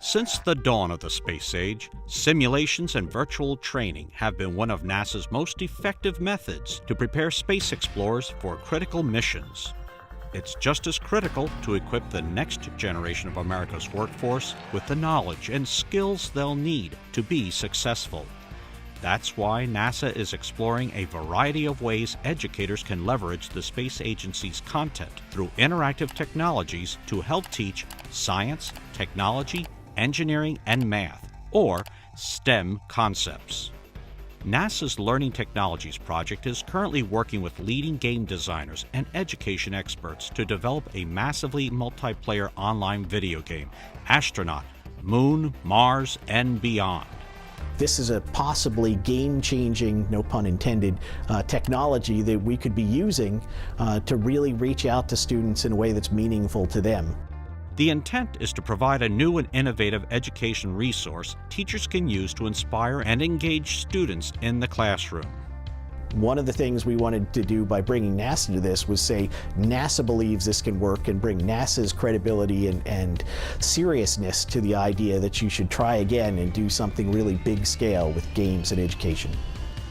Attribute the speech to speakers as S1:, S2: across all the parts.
S1: Since the dawn of the space age, simulations and virtual training have been one of NASA's most effective methods to prepare space explorers for critical missions. It's just as critical to equip the next generation of America's workforce with the knowledge and skills they'll need to be successful. That's why NASA is exploring a variety of ways educators can leverage the space agency's content through interactive technologies to help teach science, technology, engineering, and math, or STEM concepts. NASA's Learning Technologies project is currently working with leading game designers and education experts to develop a massively multiplayer online video game, Astronaut, Moon, Mars, and Beyond.
S2: This is a possibly game-changing, no pun intended, technology that we could be using to really reach out to students in a way that's meaningful to them.
S1: The intent is to provide a new and innovative education resource teachers can use to inspire and engage students in the classroom.
S2: One of the things we wanted to do by bringing NASA to this was say NASA believes this can work and bring NASA's credibility and seriousness to the idea that you should try again and do something really big scale with games and education.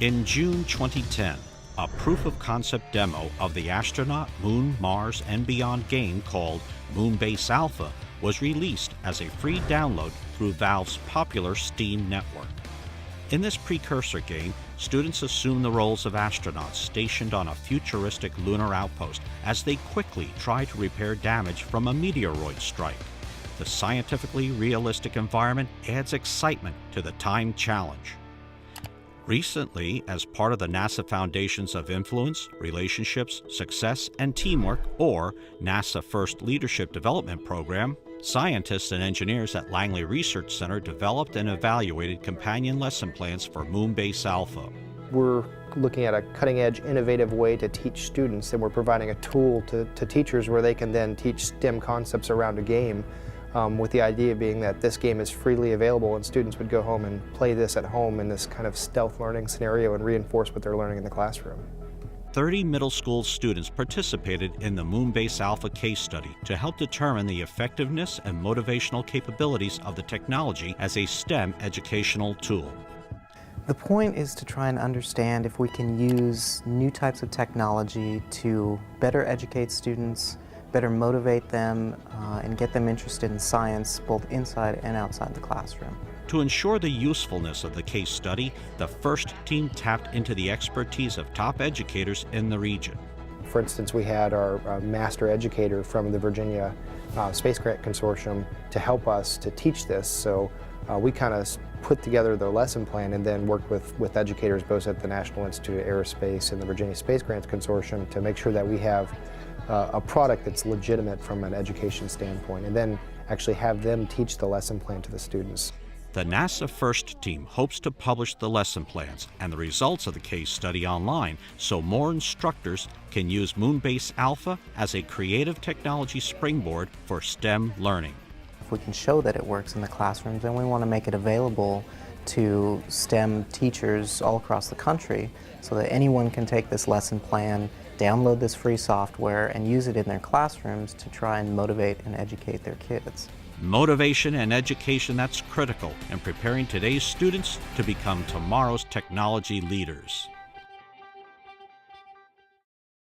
S1: In June 2010, a proof-of-concept demo of the Astronaut, Moon, Mars, and Beyond game called Moonbase Alpha was released as a free download through Valve's popular Steam network. In this precursor game, students assume the roles of astronauts stationed on a futuristic lunar outpost as they quickly try to repair damage from a meteoroid strike. The scientifically realistic environment adds excitement to the time challenge. Recently, as part of the NASA Foundations of Influence, Relationships, Success, and Teamwork, or NASA First Leadership Development Program, scientists and engineers at Langley Research Center developed and evaluated companion lesson plans for Moonbase Alpha.
S3: We're looking at a cutting-edge, innovative way to teach students, and we're providing a tool to teachers where they can then teach STEM concepts around a game, with the idea being that this game is freely available and students would go home and play this at home in this kind of stealth learning scenario and reinforce what they're learning in the classroom.
S1: 30 middle school students participated in the Moonbase Alpha case study to help determine the effectiveness and motivational capabilities of the technology as a STEM educational tool.
S4: The point is to try and understand if we can use new types of technology to better educate students, better motivate them, and get them interested in science both inside and outside the classroom.
S1: To ensure the usefulness of the case study, the first team tapped into the expertise of top educators in the region.
S3: For instance, we had our master educator from the Virginia Space Grant Consortium to help us to teach this. So we kind of put together the lesson plan and then worked with educators both at the National Institute of Aerospace and the Virginia Space Grants Consortium to make sure that we have a product that's legitimate from an education standpoint, and then actually have them teach the lesson plan to the students.
S1: The NASA First team hopes to publish the lesson plans and the results of the case study online so more instructors can use Moonbase Alpha as a creative technology springboard for STEM learning.
S4: If we can show that it works in the classrooms, then we want to make it available to STEM teachers all across the country so that anyone can take this lesson plan, download this free software, and use it in their classrooms to try and motivate and educate their kids.
S1: Motivation and education that's critical in preparing today's students to become tomorrow's technology leaders.